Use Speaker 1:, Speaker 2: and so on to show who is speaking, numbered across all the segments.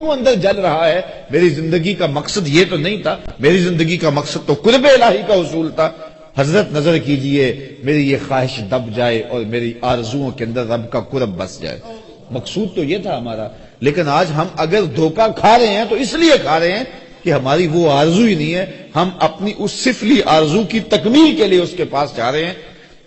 Speaker 1: اندر جل رہا ہے، میری زندگی کا مقصد یہ تو نہیں تھا، میری زندگی کا مقصد تو قرب الہی کا حصول تھا۔ حضرت نظر کیجئے، میری یہ خواہش دب جائے اور میری آرزوؤں کے اندر رب کا قرب بس جائے، مقصود تو یہ تھا ہمارا۔ لیکن آج ہم اگر دھوکہ کھا رہے ہیں تو اس لیے کھا رہے ہیں کہ ہماری وہ آرزو ہی نہیں ہے، ہم اپنی اس سفلی آرزو کی تکمیل کے لیے اس کے پاس جا رہے ہیں،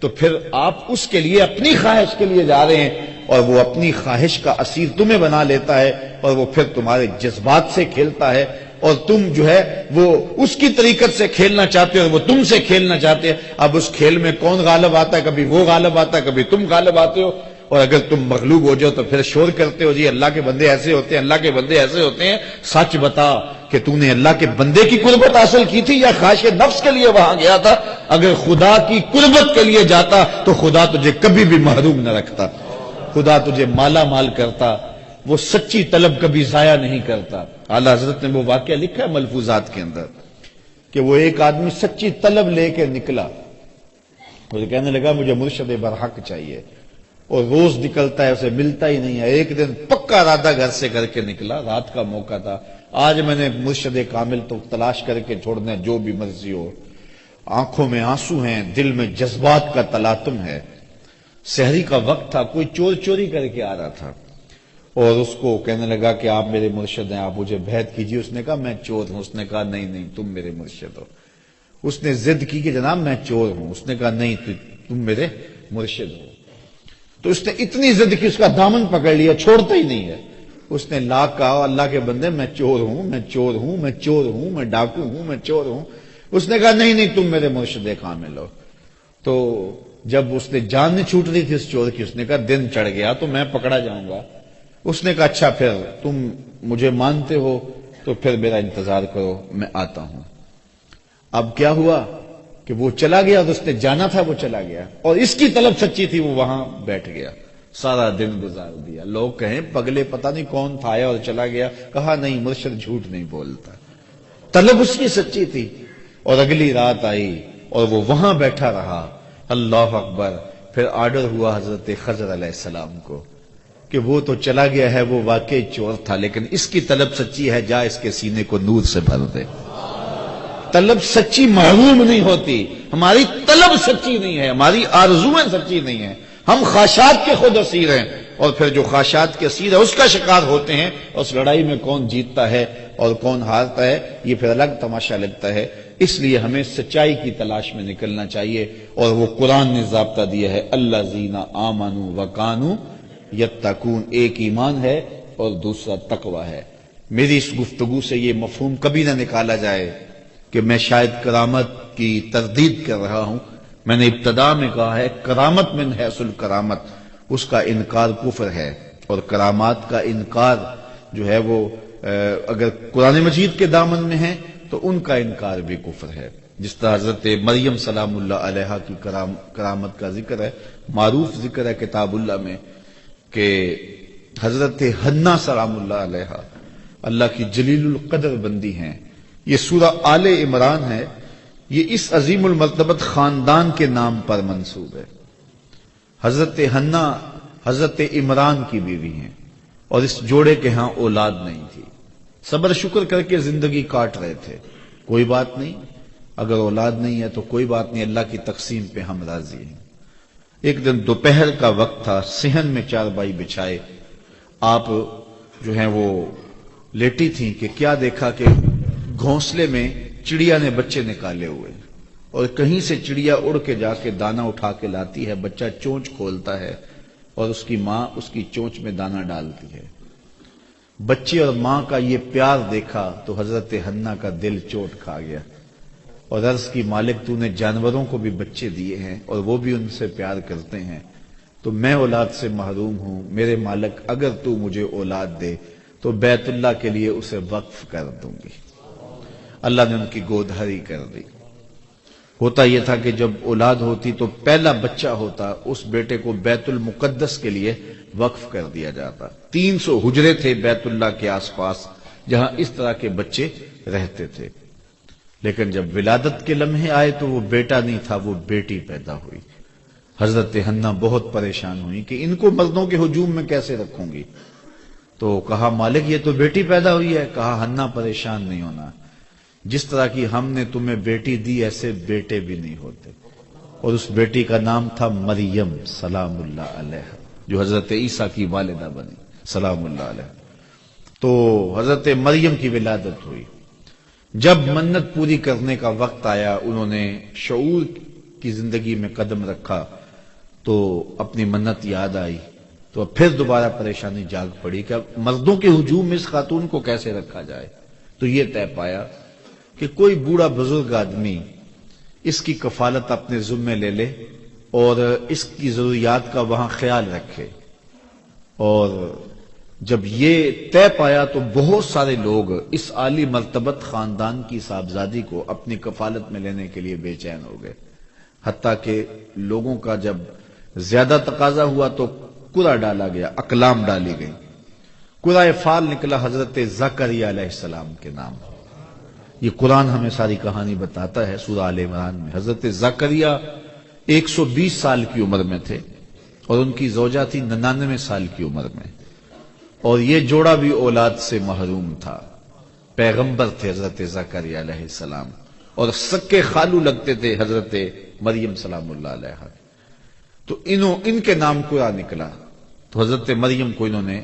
Speaker 1: تو پھر آپ اس کے لیے اپنی خواہش کے لیے جا رہے ہیں اور وہ اپنی خواہش کا اسیر تمہیں بنا لیتا ہے اور وہ پھر تمہارے جذبات سے کھیلتا ہے اور تم جو ہے وہ اس کی طریقت سے کھیلنا چاہتے ہو اور وہ تم سے کھیلنا چاہتے ہیں۔ اب اس کھیل میں کون غالب آتا ہے؟ کبھی وہ غالب آتا ہے، کبھی تم غالب آتے ہو، اور اگر تم مغلوب ہو جاؤ تو پھر شور کرتے ہو، جی اللہ کے بندے ایسے ہوتے ہیں، اللہ کے بندے ایسے ہوتے ہیں۔ سچ بتا کہ تو نے اللہ کے بندے کی قربت حاصل کی تھی یا خواہش نفس کے لیے وہاں گیا تھا؟ اگر خدا کی قربت کے لیے جاتا تو خدا تجھے کبھی بھی محروم نہ رکھتا، خدا تجھے مالا مال کرتا، وہ سچی طلب کبھی ضائع نہیں کرتا۔ اعلیٰ حضرت نے وہ واقعہ لکھا ہے ملفوظات کے اندر کہ وہ ایک آدمی سچی طلب لے کے نکلا اور کہنے لگا مجھے مرشد برحق چاہیے، اور روز نکلتا ہے اسے ملتا ہی نہیں ہے۔ ایک دن پکا ارادہ گھر سے کر کے نکلا، رات کا موقع تھا، آج میں نے مرشد کامل تو تلاش کر کے چھوڑنا ہے، جو بھی مرضی ہو۔ آنکھوں میں آنسو ہیں، دل میں جذبات کا تلاطم ہے۔ سحری کا وقت تھا، کوئی چور چوری کر کے آ رہا تھا اور اس کو کہنے لگا کہ آپ میرے مرشد ہیں، آپ مجھے بیعت کیجیے۔ اس نے کہا میں چور ہوں۔ اس نے کہا نہیں نہیں تم میرے مرشد ہو۔ اس نے ضد کی کہ جناب میں چور ہوں۔ اس نے کہا نہیں تم میرے مرشد ہو۔ تو اس نے اتنی ضد کی، اس کا دامن پکڑ لیا، چھوڑتا ہی نہیں ہے۔ اس نے لاکھ کہا اللہ کے بندے میں چور ہوں، میں چور ہوں، میں چور ہوں، میں ڈاکو ہوں، میں چور ہوں۔ اس نے کہا نہیں نہیں تم میرے مرشد کامل ہو۔ تو جب اس نے جان نہیں چھوٹ رہی تھی اس چور کی، اس نے کہا دن چڑھ گیا تو میں پکڑا جاؤں گا۔ اس نے کہا اچھا پھر تم مجھے مانتے ہو تو پھر میرا انتظار کرو، میں آتا ہوں۔ اب کیا ہوا کہ وہ چلا گیا اور اس نے جانا تھا وہ چلا گیا، اور اس کی طلب سچی تھی، وہ وہاں بیٹھ گیا، سارا دن گزار دیا۔ لوگ کہیں پگلے پتہ نہیں کون تھا، آیا اور چلا گیا۔ کہا نہیں مرشد جھوٹ نہیں بولتا، طلب اس کی سچی تھی۔ اور اگلی رات آئی اور وہ وہاں بیٹھا رہا۔ اللہ اکبر۔ پھر آرڈر ہوا حضرت خضر علیہ السلام کو کہ وہ تو چلا گیا ہے، وہ واقعی چور تھا، لیکن اس کی طلب سچی ہے، جا اس کے سینے کو نور سے بھر دے۔ طلب سچی محروم نہیں ہوتی، ہماری طلب سچی نہیں ہے، ہماری آرزویں سچی نہیں ہیں، ہم خواہشات کے خود اسیر ہیں، اور پھر جو خواہشات کے اسیر ہے اس کا شکار ہوتے ہیں، اور اس لڑائی میں کون جیتتا ہے اور کون ہارتا ہے یہ پھر الگ تماشا لگتا ہے۔ اس لیے ہمیں سچائی کی تلاش میں نکلنا چاہیے، اور وہ قرآن نے ضابطہ دیا ہے الذین آمنوا وکانوا یتقون۔ ایک ایمان ہے اور دوسرا تقوی ہے۔ میری اس گفتگو سے یہ مفہوم کبھی نہ نکالا جائے کہ میں شاید کرامت کی تردید کر رہا ہوں۔ میں نے ابتدا میں کہا ہے کرامت من حیث الکرامت، اس کا انکار کفر ہے، اور کرامات کا انکار جو ہے وہ اگر قرآن مجید کے دامن میں ہے تو ان کا انکار بھی کفر ہے۔ جس طرح حضرت مریم سلام اللہ علیہا کی کرامت کا ذکر ہے، معروف ذکر ہے کتاب اللہ میں کہ حضرت حنا سلام اللہ علیہا اللہ کی جلیل القدر بندی ہیں۔ یہ سورہ آل عمران ہے، یہ اس عظیم المرتبت خاندان کے نام پر منسوب ہے۔ حضرت حنا حضرت عمران کی بیوی ہیں، اور اس جوڑے کے ہاں اولاد نہیں تھی، صبر شکر کر کے زندگی کاٹ رہے تھے۔ کوئی بات نہیں، اگر اولاد نہیں ہے تو کوئی بات نہیں، اللہ کی تقسیم پہ ہم راضی ہیں۔ ایک دن دوپہر کا وقت تھا، صحن میں چارپائی بچھائے آپ جو ہیں وہ لیٹی تھیں کہ کیا دیکھا کہ گھونسلے میں چڑیا نے بچے نکالے ہوئے، اور کہیں سے چڑیا اڑ کے جا کے دانہ اٹھا کے لاتی ہے، بچہ چونچ کھولتا ہے اور اس کی ماں اس کی چونچ میں دانہ ڈالتی ہے۔ بچے اور ماں کا یہ پیار دیکھا تو حضرت حنا کا دل چوٹ کھا گیا، اور عرض کی مالک تو نے جانوروں کو بھی بچے دیے ہیں اور وہ بھی ان سے پیار کرتے ہیں، تو میں اولاد سے محروم ہوں، میرے مالک اگر تو مجھے اولاد دے تو بیت اللہ کے لیے اسے وقف کر دوں گی۔ اللہ نے ان کی گود ہری کر دی۔ ہوتا یہ تھا کہ جب اولاد ہوتی تو پہلا بچہ ہوتا اس بیٹے کو بیت المقدس کے لیے وقف کر دیا جاتا۔ 300 حجرے تھے بیت اللہ کے آس پاس جہاں اس طرح کے بچے رہتے تھے، لیکن جب ولادت کے لمحے آئے تو وہ بیٹا نہیں تھا، وہ بیٹی پیدا ہوئی۔ حضرت حنا بہت پریشان ہوئی کہ ان کو مردوں کے ہجوم میں کیسے رکھوں گی۔ تو کہا مالک یہ تو بیٹی پیدا ہوئی ہے. کہا ہنہ پریشان نہیں ہونا، جس طرح کی ہم نے تمہیں بیٹی دی ایسے بیٹے بھی نہیں ہوتے. اور اس بیٹی کا نام تھا مریم سلام اللہ علیہ، جو حضرت عیسیٰ کی والدہ بنی سلام اللہ علیہ. تو حضرت مریم کی ولادت ہوئی. جب منت پوری کرنے کا وقت آیا، انہوں نے شعور کی زندگی میں قدم رکھا تو اپنی منت یاد آئی، تو پھر دوبارہ پریشانی جاگ پڑی کہ اب مردوں کے ہجوم میں اس خاتون کو کیسے رکھا جائے. تو یہ طے پایا کہ کوئی بوڑھا بزرگ آدمی اس کی کفالت اپنے ذمے لے لے اور اس کی ضروریات کا وہاں خیال رکھے. اور جب یہ طے پایا تو بہت سارے لوگ اس عالی مرتبت خاندان کی صاحبزادی کو اپنی کفالت میں لینے کے لیے بے چین ہو گئے. حتیٰ کہ لوگوں کا جب زیادہ تقاضا ہوا تو قرعہ ڈالا گیا، اقلام ڈالی گئی. قرعہ فال نکلا حضرت زکریا علیہ السلام کے نام. یہ قرآن ہمیں ساری کہانی بتاتا ہے. سورہ آل عمران میں حضرت زکریا 120 سال کی عمر میں تھے اور ان کی زوجہ تھی 99 سال کی عمر میں، اور یہ جوڑا بھی اولاد سے محروم تھا. پیغمبر تھے حضرت زکریا علیہ السلام اور سکے خالو لگتے تھے حضرت مریم سلام اللہ علیہ. تو ان کے نام قرعہ نکلا. تو حضرت مریم کو انہوں نے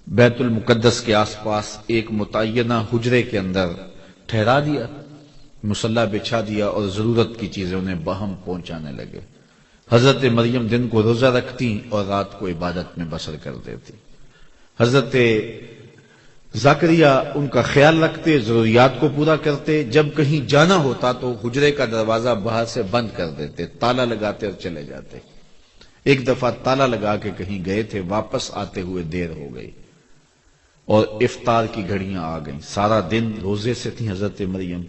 Speaker 1: بیت المقدس کے آس پاس ایک متعینہ حجرے کے اندر ٹھہرا دیا، مصلی بچھا دیا اور ضرورت کی چیزیں انہیں باہم پہنچانے لگے. حضرت مریم دن کو روزہ رکھتی اور رات کو عبادت میں بسر کر دیتی. حضرت زکریا ان کا خیال رکھتے، ضروریات کو پورا کرتے. جب کہیں جانا ہوتا تو حجرے کا دروازہ باہر سے بند کر دیتے، تالا لگاتے اور چلے جاتے. ایک دفعہ تالا لگا کے کہیں گئے تھے، واپس آتے ہوئے دیر ہو گئی اور افطار کی گھڑیاں آ گئیں. سارا دن روزے سے تھی حضرت مریم.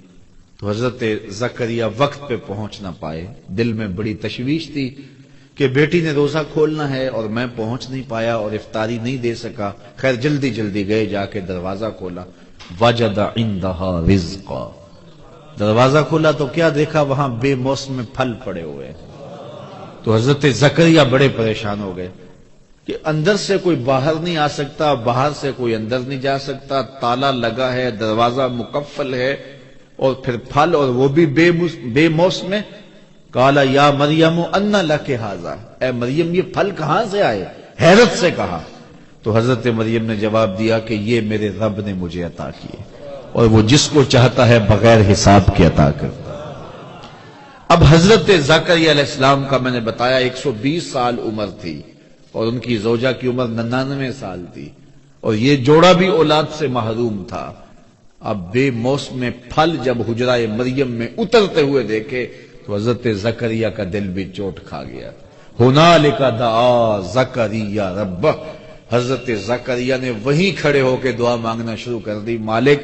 Speaker 1: تو حضرت زکریا وقت پہ پہنچ نہ پائے. دل میں بڑی تشویش تھی کہ بیٹی نے روزہ کھولنا ہے اور میں پہنچ نہیں پایا اور افطاری نہیں دے سکا. خیر جلدی جلدی گئے، جا کے دروازہ کھولا. وجد عندها رزقا. دروازہ کھولا تو کیا دیکھا، وہاں بے موسم پھل پڑے ہوئے. تو حضرت زکریا بڑے پریشان ہو گئے کہ اندر سے کوئی باہر نہیں آ سکتا، باہر سے کوئی اندر نہیں جا سکتا، تالا لگا ہے، دروازہ مقفل ہے، اور پھر پھل اور وہ بھی بے موسم. قال یا مریم ان لک ھذا. اے مریم یہ پھل کہاں سے آئے؟ حیرت سے کہا. تو حضرت مریم نے جواب دیا کہ یہ میرے رب نے مجھے عطا کیے اور وہ جس کو چاہتا ہے بغیر حساب کے عطا کرتا. اب حضرت زکریا علیہ السلام کا میں نے بتایا 120 سال عمر تھی اور ان کی زوجہ کی عمر 99 سال تھی اور یہ جوڑا بھی اولاد سے محروم تھا. اب بے موسم پھل جب حجرہ مریم میں اترتے ہوئے دیکھے تو حضرت زکریا کا دل بھی چوٹ کھا گیا. ہنالک دعا زکریا ربہ. حضرت زکریا نے وہیں کھڑے ہو کے دعا مانگنا شروع کر دی. مالک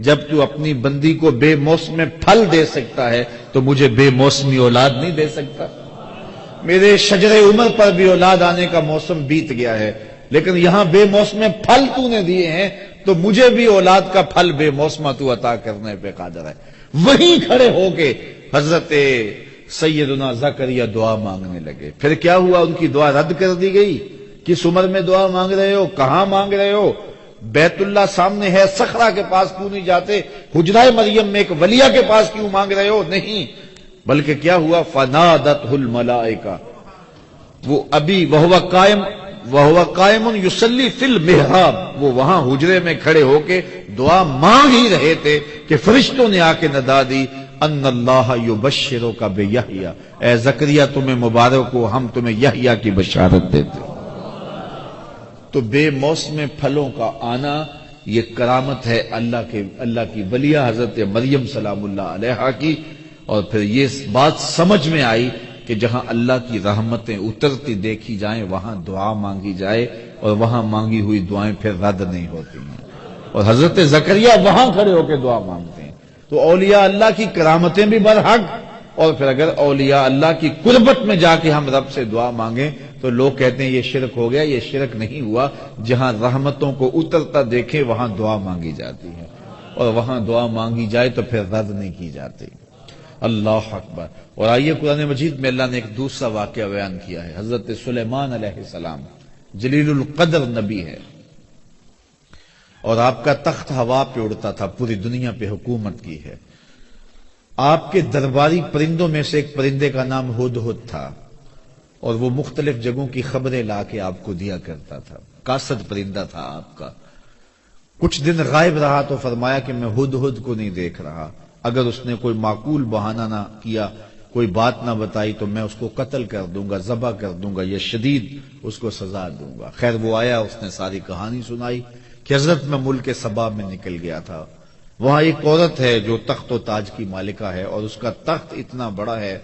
Speaker 1: جب تو اپنی بندی کو بے موسم پھل دے سکتا ہے تو مجھے بے موسمی اولاد نہیں دے سکتا؟ میرے شجر عمر پر بھی اولاد آنے کا موسم بیت گیا ہے، لیکن یہاں بے موسم پھل تو نے دیے ہیں تو مجھے بھی اولاد کا پھل بے موسمہ تو عطا کرنے پہ قادر ہے. وہیں کھڑے ہو کے حضرت سیدنا زکریا دعا مانگنے لگے. پھر کیا ہوا؟ ان کی دعا رد کر دی گئی. کس عمر میں دعا مانگ رہے ہو؟ کہاں مانگ رہے ہو؟ بیت اللہ سامنے ہے، صخرہ کے پاس کیوں نہیں جاتے؟ حجرہ مریم میں ایک ولیہ کے پاس کیوں مانگ رہے ہو؟ نہیں، بلکہ کیا ہوا؟ فنادتہ الملائکہ. وہ ابھی وہو قائم یصلی فی المحراب، وہ وہاں حجرے میں کھڑے ہو کے دعا مانگ ہی رہے تھے کہ فرشتوں نے آ کے ندا دی ان اللہ یبشرک بیحییٰ. اے زکریا تمہیں مبارک ہو، ہم تمہیں یحییٰ کی بشارت دیتے. تو بے موسم پھلوں کا آنا یہ کرامت ہے اللہ کی ولیہ حضرت مریم سلام اللہ علیہا کی. اور پھر یہ بات سمجھ میں آئی کہ جہاں اللہ کی رحمتیں اترتی دیکھی جائیں وہاں دعا مانگی جائے اور وہاں مانگی ہوئی دعائیں پھر رد نہیں ہوتی ہیں. اور حضرت زکریا وہاں کھڑے ہو کے دعا مانگتے ہیں. تو اولیاء اللہ کی کرامتیں بھی برحق، اور پھر اگر اولیاء اللہ کی قربت میں جا کے ہم رب سے دعا مانگیں تو لوگ کہتے ہیں یہ شرک ہو گیا. یہ شرک نہیں ہوا. جہاں رحمتوں کو اترتا دیکھیں وہاں دعا مانگی جاتی ہے، اور وہاں دعا مانگی جائے تو پھر رد نہیں کی جاتی. اللہ اکبر. اور آئیے قرآن مجید میں اللہ نے ایک دوسرا واقعہ بیان کیا ہے. حضرت سلیمان علیہ السلام جلیل القدر نبی ہے، اور آپ کا تخت ہوا پہ اڑتا تھا، پوری دنیا پہ حکومت کی ہے۔ آپ کے درباری پرندوں میں سے ایک پرندے کا نام ہدہد تھا، اور وہ مختلف جگہوں کی خبریں لا کے آپ کو دیا کرتا تھا۔ قاصد پرندہ تھا آپ کا۔ کچھ دن غائب رہا تو فرمایا کہ میں ہدہد کو نہیں دیکھ رہا، اگر اس نے کوئی معقول بہانہ نہ کیا، کوئی بات نہ بتائی تو میں اس کو قتل کر دوں گا، ذبح کر دوں گا، یا شدید اس کو سزا دوں گا۔ خیر وہ آیا، اس نے ساری کہانی سنائی کہ حضرت میں ملک سبا میں نکل گیا تھا، وہاں ایک عورت ہے جو تخت و تاج کی مالکہ ہے، اور اس کا تخت اتنا بڑا ہے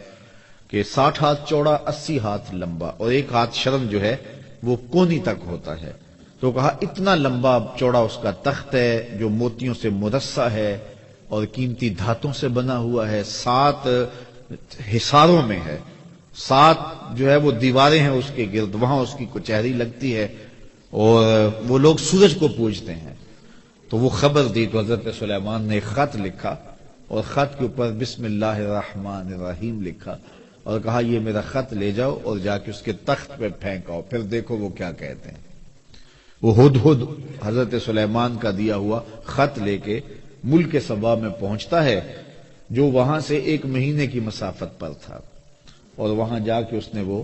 Speaker 1: کہ 60 ہاتھ چوڑا، 80 ہاتھ لمبا، اور 1 ہاتھ شرم جو ہے وہ کونی تک ہوتا ہے۔ تو کہا اتنا لمبا چوڑا اس کا تخت ہے جو موتیوں سے مرصع ہے اور قیمتی دھاتوں سے بنا ہوا ہے، 7 حصاروں میں ہے، 7 جو ہے وہ دیواریں ہیں اس کے گرد، وہاں اس کی کچہری لگتی ہے، اور وہ لوگ سورج کو پوجتے ہیں۔ تو وہ خبر دی تو حضرت سلیمان نے ایک خط لکھا، اور خط کے اوپر بسم اللہ الرحمن الرحیم لکھا، اور کہا یہ میرا خط لے جاؤ اور جا کے اس کے تخت پہ پھینکاؤ، پھر دیکھو وہ کیا کہتے ہیں۔ وہ ہدہد حضرت سلیمان کا دیا ہوا خط لے کے ملک سبا میں پہنچتا ہے، جو وہاں سے 1 مہینے کی مسافت پر تھا، اور وہاں جا کے اس نے وہ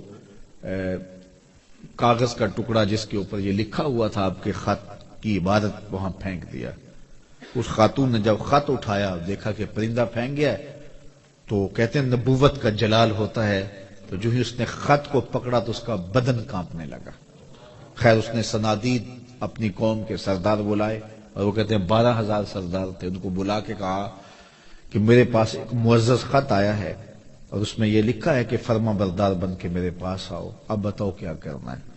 Speaker 1: کاغذ کا ٹکڑا جس کے اوپر یہ لکھا ہوا تھا آپ کے خط کی عبارت وہاں پھینک دیا۔ اس خاتون نے جب خط اٹھایا، دیکھا کہ پرندہ پھینک گیا ہے، تو کہتے ہیں نبوت کا جلال ہوتا ہے، تو جو ہی اس نے خط کو پکڑا تو اس کا بدن کانپنے لگا۔ خیر اس نے صنادید اپنی قوم کے سردار بلائے، اور وہ کہتے ہیں 12,000 سردار تھے، ان کو بلا کے کہا کہ میرے پاس ایک معزز خط آیا ہے، اور اس میں یہ لکھا ہے کہ فرما بردار بن کے میرے پاس آؤ، اب بتاؤ کیا کرنا ہے۔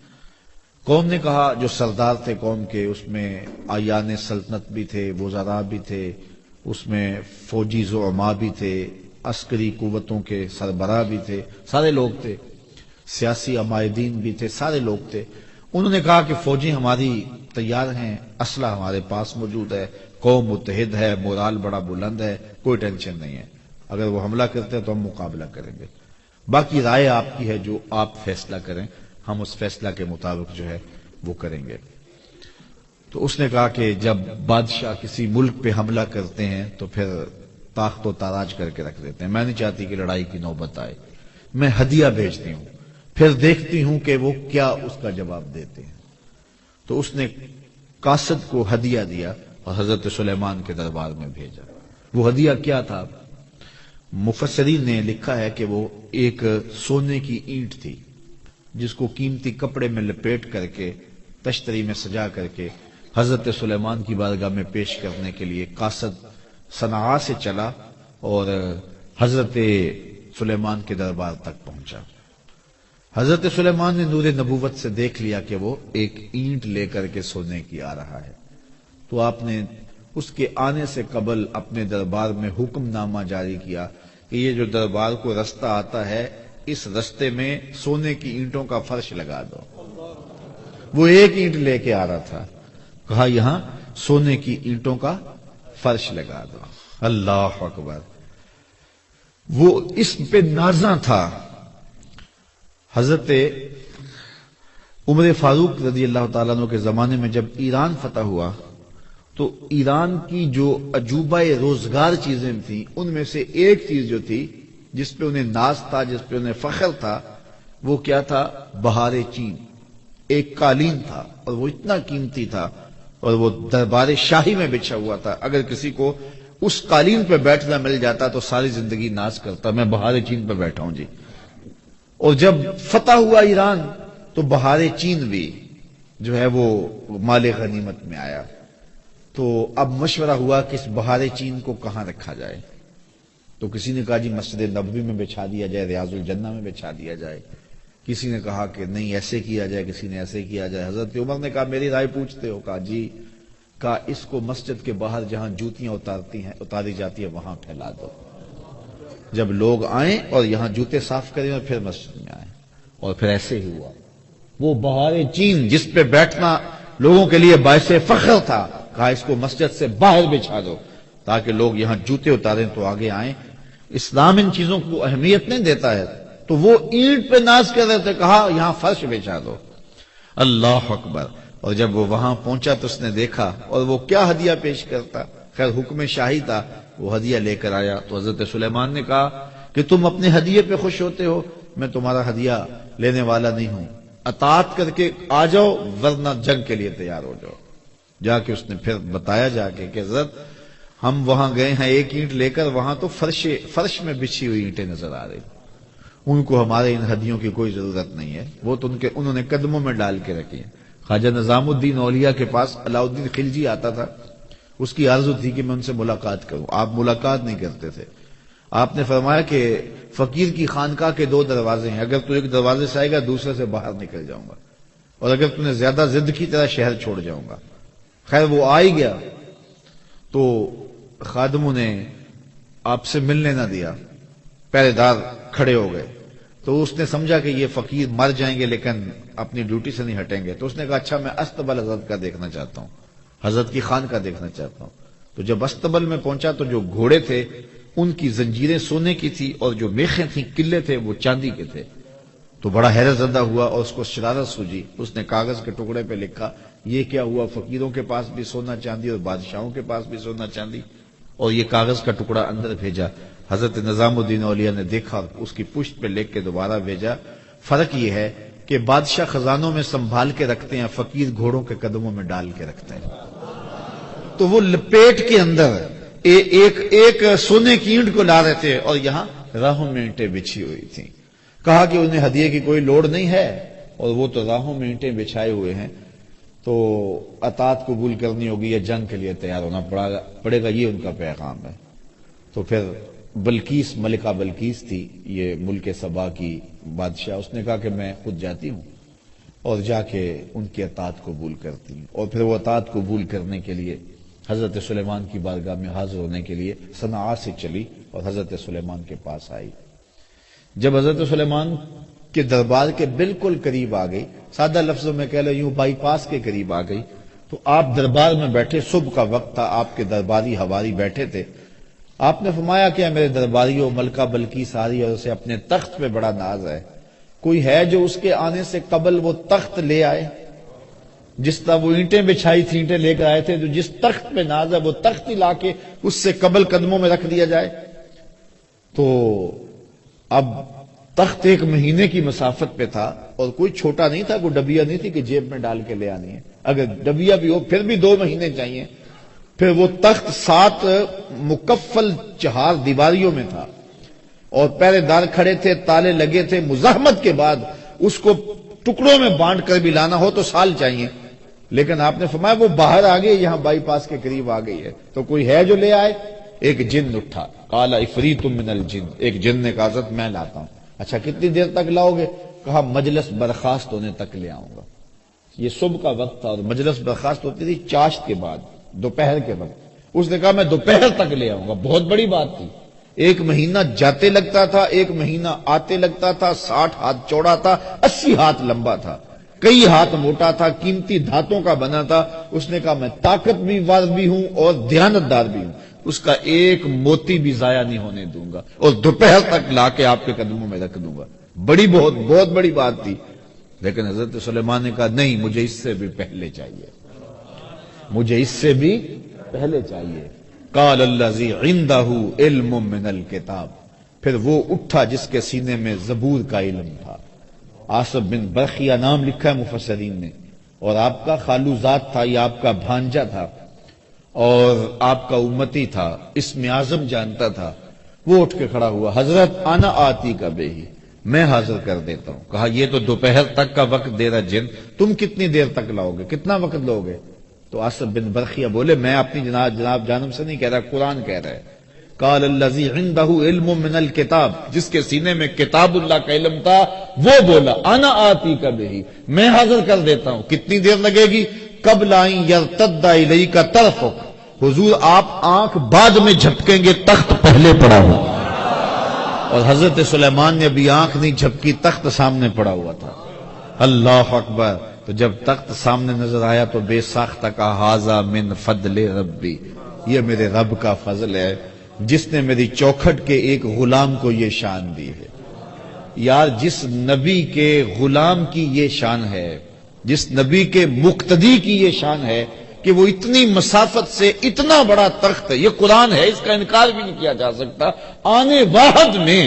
Speaker 1: قوم نے کہا، جو سردار تھے قوم کے، اس میں آیان سلطنت بھی تھے، وزراء بھی تھے، اس میں فوجی زعماء بھی تھے، عسکری قوتوں کے سربراہ بھی تھے، سارے لوگ تھے، سیاسی عمائدین بھی تھے، سارے لوگ تھے۔ انہوں نے کہا کہ فوجی ہماری تیار ہیں، اسلحہ ہمارے پاس موجود ہے، قوم متحد ہے، مورال بڑا بلند ہے، کوئی ٹینشن نہیں ہے، اگر وہ حملہ کرتے ہیں تو ہم مقابلہ کریں گے، باقی رائے آپ کی ہے، جو آپ فیصلہ کریں ہم اس فیصلہ کے مطابق جو ہے وہ کریں گے۔ تو اس نے کہا کہ جب بادشاہ کسی ملک پہ حملہ کرتے ہیں تو پھر تاخت و تاراج کر کے رکھ دیتے ہیں، میں نہیں چاہتی کہ لڑائی کی نوبت آئے، میں ہدیہ بھیجتی ہوں، پھر دیکھتی ہوں کہ وہ کیا اس کا جواب دیتے ہیں۔ تو اس نے قاصد کو ہدیہ دیا اور حضرت سلیمان کے دربار میں بھیجا۔ وہ ہدیہ کیا تھا؟ مفسرین نے لکھا ہے کہ وہ ایک سونے کی اینٹ تھی، جس کو قیمتی کپڑے میں لپیٹ کر کے، تشتری میں سجا کر کے حضرت سلیمان کی بارگاہ میں پیش کرنے کے لیے قاصد صنعاء سے چلا اور حضرت سلیمان کے دربار تک پہنچا۔ حضرت سلیمان نے نور نبوت سے دیکھ لیا کہ وہ ایک اینٹ لے کر کے سونے کی آ رہا ہے، تو آپ نے اس کے آنے سے قبل اپنے دربار میں حکم نامہ جاری کیا کہ یہ جو دربار کو رستہ آتا ہے، اس رستے میں سونے کی اینٹوں کا فرش لگا دو۔ وہ ایک اینٹ لے کے آ رہا تھا، کہا یہاں سونے کی اینٹوں کا فرش لگا دو۔ اللہ اکبر! وہ اس پہ نازاں تھا۔ حضرت عمر فاروق رضی اللہ تعالیٰ عنہ کے زمانے میں جب ایران فتح ہوا تو ایران کی جو عجوبہ روزگار چیزیں تھیں، ان میں سے ایک چیز جو تھی جس پہ انہیں ناز تھا، جس پہ انہیں فخر تھا، وہ کیا تھا؟ بہار چین۔ ایک قالین تھا اور وہ اتنا قیمتی تھا اور وہ دربار شاہی میں بچھا ہوا تھا، اگر کسی کو اس قالین پہ بیٹھنا مل جاتا تو ساری زندگی ناز کرتا، میں بہار چین پہ بیٹھا ہوں جی۔ اور جب فتح ہوا ایران تو بہار چین بھی جو ہے وہ مال غنیمت میں آیا، تو اب مشورہ ہوا کہ اس بہار چین کو کہاں رکھا جائے، تو کسی نے کہا جی مسجد نبوی میں بچھا دیا جائے، ریاض الجنہ میں بچھا دیا جائے، کسی نے کہا کہ نہیں ایسے کیا جائے، کسی نے ایسے کیا جائے۔ حضرت عمر نے کہا میری رائے پوچھتے ہو؟ کہا جی۔ کہا اس کو مسجد کے باہر جہاں جوتیاں اتاری جاتی ہیں وہاں پھیلا دو، جب لوگ آئیں اور یہاں جوتے صاف کریں اور پھر مسجد میں آئیں، اور پھر ایسے ہی ہوا۔ وہ بہار چین جس پہ بیٹھنا لوگوں کے لیے باعث فخر تھا، کہا اس کو مسجد سے باہر بچھا دو تاکہ لوگ یہاں جوتے اتاریں تو آگے آئیں۔ اسلام ان چیزوں کو اہمیت نہیں دیتا ہے، تو وہ اینٹ پہ ناز کر رہے تھے، کہا یہاں فرش بچھا دو۔ اللہ اکبر! اور جب وہ وہاں پہنچا تو اس نے دیکھا، اور وہ کیا ہدیہ پیش کرتا، خیر حکم شاہی تھا، وہ ہدیہ لے کر آیا۔ تو حضرت سلیمان نے کہا کہ تم اپنے ہدیے پہ خوش ہوتے ہو، میں تمہارا ہدیہ لینے والا نہیں ہوں، اطاعت کر کے آ جاؤ ورنہ جنگ کے لیے تیار ہو جاؤ۔ جا کے اس نے پھر بتایا جا کے کہ حضرت ہم وہاں گئے ہیں ایک اینٹ لے کر، وہاں تو فرش میں بچھی ہوئی اینٹیں نظر آ رہی، ان کو ہمارے ان ہدیوں کی کوئی ضرورت نہیں ہے، وہ تو انہوں نے قدموں میں ڈال کے رکھی ہیں۔ خواجہ نظام الدین اولیاء کے پاس علاء الدین خلجی آتا تھا، اس کی آرزو تھی کہ میں ان سے ملاقات کروں، آپ ملاقات نہیں کرتے تھے۔ آپ نے فرمایا کہ فقیر کی خانقاہ کے 2 دروازے ہیں، اگر تو ایک دروازے سے آئے گا دوسرے سے باہر نکل جاؤں گا، اور اگر تم نے زیادہ ضد کی طرح شہر چھوڑ جاؤں گا۔ خیر وہ آ ہی گیا تو خادموں نے آپ سے ملنے نہ دیا، پہرے دار کھڑے ہو گئے، تو اس نے سمجھا کہ یہ فقیر مر جائیں گے لیکن اپنی ڈیوٹی سے نہیں ہٹیں گے، تو اس نے کہا اچھا میں استبل حضرت کا دیکھنا چاہتا ہوں، حضرت کی خان کا دیکھنا چاہتا ہوں۔ تو جب استبل میں پہنچا تو جو گھوڑے تھے ان کی زنجیریں سونے کی تھی اور جو میخیں تھیں قلعے تھے وہ چاندی کے تھے، تو بڑا حیرت زدہ ہوا اور اس کو شرارت سوجی۔ اس نے کاغذ کے ٹکڑے پہ لکھا یہ کیا ہوا، فقیروں کے پاس بھی سونا چاندی اور بادشاہوں کے پاس بھی سونا چاندی، اور یہ کاغذ کا ٹکڑا اندر بھیجا۔ حضرت نظام الدین اولیاء نے دیکھا، اس کی پشت پہ لکھ کے دوبارہ بھیجا۔ فرق یہ ہے کہ بادشاہ خزانوں میں سنبھال کے رکھتے ہیں، فقیر گھوڑوں کے قدموں میں ڈال کے رکھتے ہیں۔ تو وہ لپیٹ کے اندر ایک سونے کی اینٹ کو لا رہے تھے اور یہاں راہوں میں اینٹیں بچھی ہوئی تھیں۔ کہا کہ انہیں ہدیے کی کوئی لوڑ نہیں ہے، اور وہ تو راہوں میں اینٹیں بچھائے ہوئے ہیں، تو اطاعت قبول کرنی ہوگی یا جنگ کے لیے تیار ہونا پڑے گا، یہ ان کا پیغام ہے۔ تو پھر بلقیس، ملکہ بلقیس تھی یہ ملک سبا کی بادشاہ، اس نے کہا کہ میں خود جاتی ہوں اور جا کے ان کی اطاعت قبول کرتی ہوں، اور پھر وہ اطاعت قبول کرنے کے لیے حضرت سلیمان کی بارگاہ میں حاضر ہونے کے لیے صنعاء سے چلی اور حضرت سلیمان کے پاس آئی۔ جب حضرت سلیمان کے دربار کے بالکل قریب آ گئی، سادہ لفظوں میں کہہ لو یوں بائی پاس کے قریب آ گئی، تو آپ دربار میں بیٹھے، صبح کا وقت تھا، آپ کے درباری حواری بیٹھے تھے۔ آپ نے فرمایا کہ میرے درباریوں، ملکہ بلقیس آ رہی ہے اور اسے اپنے تخت پہ بڑا ناز ہے، کوئی ہے جو اس کے آنے سے قبل وہ تخت لے آئے؟ جس طرح وہ اینٹیں بچھائی تھی، اینٹیں لے کر آئے تھے، جو جس تخت پہ ناز ہے وہ تخت ہی لا کے اس سے قبل قدموں میں رکھ دیا جائے۔ تو اب تخت 1 مہینے کی مسافت پہ تھا، اور کوئی چھوٹا نہیں تھا، کوئی ڈبیا نہیں تھی کہ جیب میں ڈال کے لے آنی ہے، اگر ڈبیا بھی ہو پھر بھی 2 مہینے چاہیے۔ پھر وہ تخت 7 مکفل 4 دیواریوں میں تھا، اور پہرے دار کھڑے تھے، تالے لگے تھے، مزاحمت کے بعد اس کو ٹکڑوں میں بانٹ کر بھی لانا ہو تو سال چاہیے، لیکن آپ نے فرمایا وہ باہر آ گئی، یہاں بائی پاس کے قریب آ گئی ہے، تو کوئی ہے جو لے آئے؟ ایک جن اٹھا، قال عفریت من الجن، ایک جن نے کہا حضرت میں لاتا ہوں۔ اچھا کتنی دیر تک لاؤ گے؟ کہا مجلس برخاست ہونے تک لے آؤں گا۔ یہ صبح کا وقت تھا اور مجلس برخاست ہوتی تھی چاشت کے بعد، دوپہر کے وقت۔ اس نے کہا میں دوپہر تک لے آؤں گا، بہت بڑی بات تھی۔ 1 مہینہ جاتے لگتا تھا، 1 مہینہ آتے لگتا تھا، 60 ہاتھ چوڑا تھا، 80 ہاتھ لمبا تھا، کئی ہاتھ موٹا تھا، قیمتی دھاتوں کا بنا تھا۔ اس نے کہا میں طاقت بھی وار بھی ہوں اور دیانت دار بھی ہوں، اس کا ایک موتی بھی ضائع نہیں ہونے دوں گا، اور دوپہر تک لا کے آپ کے قدموں میں رکھ دوں گا۔ بہت بڑی بات تھی، لیکن حضرت سلیمان نے کہا نہیں، مجھے اس سے بھی پہلے چاہیے، مجھے اس سے بھی پہلے چاہیے۔ قال الذی عندہ علم من الکتاب، پھر وہ اٹھا جس کے سینے میں زبور کا علم تھا۔ آصف بن برخیہ نام لکھا ہے مفسرین نے، اور آپ کا خالو زاد تھا، یہ آپ کا بھانجا تھا اور آپ کا امتی تھا، اسم اعظم جانتا تھا۔ وہ اٹھ کے کھڑا ہوا، حضرت انا آتی کا بے ہی، میں حاضر کر دیتا ہوں۔ کہا یہ تو دوپہر تک کا وقت دے رہا جن، تم کتنی دیر تک لاؤ گے، کتنا وقت لو گے؟ تو آصف بن برخیہ بولے میں اپنی جناب جانب سے نہیں کہہ رہا، قرآن کہہ رہا ہے۔ قال الذی عندہ علم من الکتاب، جس کے سینے میں کتاب اللہ کا علم تھا وہ بولا انا آتی کا بہی، میں حاضر کر دیتا ہوں۔ کتنی دیر لگے گی؟ قبل ان یرتد الیک طرفک، حضور آپ آنکھ بعد میں جھپکیں گے، تخت پہلے پڑا ہوا۔ اور حضرت سلیمان نے ابھی آنکھ نہیں جھپکی، تخت سامنے پڑا ہوا تھا۔ اللہ اکبر۔ تو جب تخت سامنے نظر آیا تو بے ساختہ کہا ھذا من فضل ربی، یہ میرے رب کا فضل ہے جس نے میری چوکھٹ کے ایک غلام کو یہ شان دی ہے۔ یار جس نبی کے غلام کی یہ شان ہے، جس نبی کے مقتدی کی یہ شان ہے کہ وہ اتنی مسافت سے اتنا بڑا تخت، یہ قرآن ہے، اس کا انکار بھی نہیں کیا جا سکتا، آنے واحد میں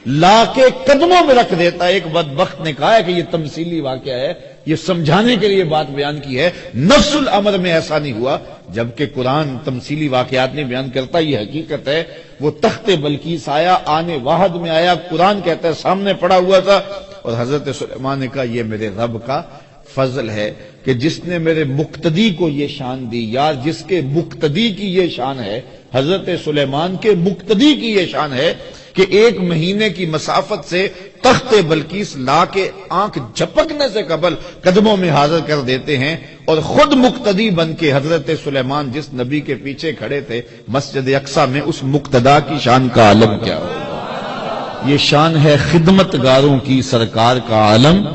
Speaker 1: لا کے قدموں میں رکھ دیتا ہے۔ ایک بدبخت نے کہا ہے کہ یہ تمثیلی واقعہ ہے، یہ سمجھانے کے لیے بات بیان کی ہے، نفس الامر میں ایسا نہیں ہوا، جبکہ قرآن تمثیلی واقعات نہیں بیان کرتا، یہ حقیقت ہے۔ وہ تخت بلقیس آیا، آنے واحد میں آیا، قرآن کہتا ہے سامنے پڑا ہوا تھا، اور حضرت سلیمان نے کہا یہ میرے رب کا فضل ہے کہ جس نے میرے مقتدی کو یہ شان دی، یا جس کے مقتدی کی یہ شان ہے، حضرت سلیمان کے مقتدی کی یہ شان ہے کہ 1 مہینے کی مسافت سے تخت بلقیس لا کے آنکھ جھپکنے سے قبل قدموں میں حاضر کر دیتے ہیں، اور خود مقتدی بن کے حضرت سلیمان جس نبی کے پیچھے کھڑے تھے مسجد اقصی میں، اس مقتدا کی شان کا عالم کیا ہوگا۔ یہ شان ہے خدمت گاروں کی سرکار کا عالم،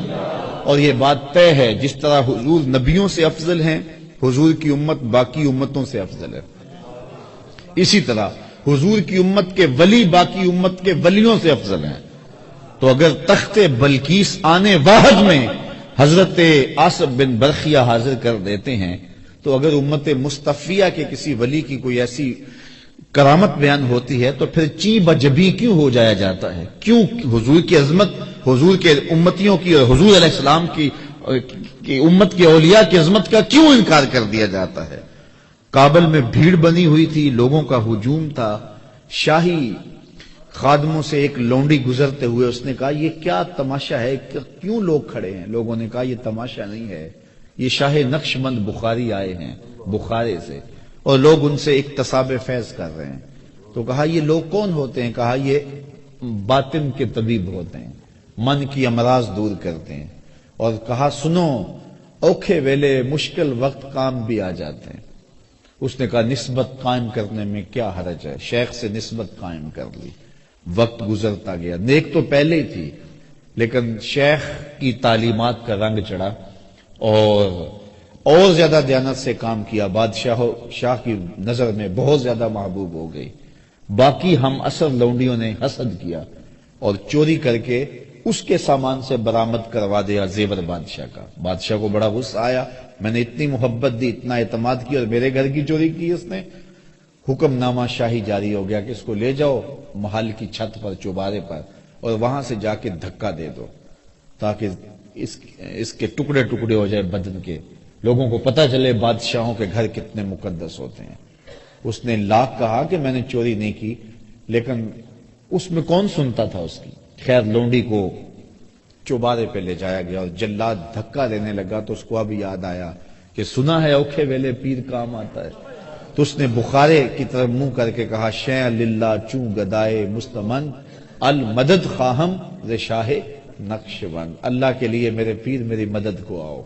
Speaker 1: اور یہ بات طے ہے جس طرح حضور نبیوں سے افضل ہیں، حضور کی امت باقی امتوں سے افضل ہے، اسی طرح حضور کی امت کے ولی باقی امت کے ولیوں سے افضل ہیں۔ تو اگر تخت بلقیس آنے واحد میں حضرت آصف بن برخیہ حاضر کر دیتے ہیں، تو اگر امت مصطفیہ کے کسی ولی کی کوئی ایسی کرامت بیان ہوتی ہے تو پھر چی بجبی کیوں ہو جایا جاتا ہے؟ کیوں حضور کی عظمت، حضور کے امتیوں کی اور حضور علیہ السلام کی امت کے اولیاء کی عظمت کا کیوں انکار کر دیا جاتا ہے؟ کابل میں بھیڑ بنی ہوئی تھی، لوگوں کا ہجوم تھا، شاہی خادموں سے ایک لونڈی گزرتے ہوئے اس نے کہا یہ کیا تماشا ہے، کیوں لوگ کھڑے ہیں؟ لوگوں نے کہا یہ تماشا نہیں ہے، یہ شاہ نقشبند بخاری آئے ہیں بخارے سے، اور لوگ ان سے اکتساب فیض کر رہے ہیں۔ تو کہا یہ لوگ کون ہوتے ہیں؟ کہا یہ باطن کے طبیب ہوتے ہیں، من کی امراض دور کرتے ہیں۔ اور کہا سنو، اوکھے ویلے مشکل وقت کام بھی آ جاتے ہیں۔ اس نے کہا نسبت قائم کرنے میں کیا حرج ہے؟ شیخ سے نسبت قائم کر لی، وقت گزرتا گیا، نیک تو پہلے ہی تھی لیکن شیخ کی تعلیمات کا رنگ چڑھا اور زیادہ دیانت سے کام کیا، شاہ کی نظر میں بہت زیادہ محبوب ہو گئی۔ باقی ہم اثر لونڈیوں نے حسد کیا اور چوری کر کے اس کے سامان سے برآمد کروا دیا زیور بادشاہ کا۔ بادشاہ کو بڑا غصہ آیا، میں نے اتنی محبت دی، اتنا اعتماد کیا اور میرے گھر کی چوری کی اس نے۔ حکم نامہ شاہی جاری ہو گیا کہ اس کو لے جاؤ محل کی چھت پر، چوبارے پر، اور وہاں سے جا کے دھکا دے دو تاکہ اس کے ٹکڑے ٹکڑے ہو جائے بدن کے، لوگوں کو پتہ چلے بادشاہوں کے گھر کتنے مقدس ہوتے ہیں۔ اس نے لاکھ کہا کہ میں نے چوری نہیں کی، لیکن اس میں کون سنتا تھا اس کی؟ خیر لونڈی کو چوبارے پہ لے جایا گیا اور جلاد دھکا دینے لگا تو اس کو اب یاد آیا کہ سنا ہے اوکھے ویلے پیر کام آتا ہے۔ تو اس نے بخارے کی طرف منہ کر کے کہا شیع للہ چوں گدائے مستمن المدد خواہم ز شاہ نقشبند، اللہ کے لیے میرے پیر میری مدد کو آؤ،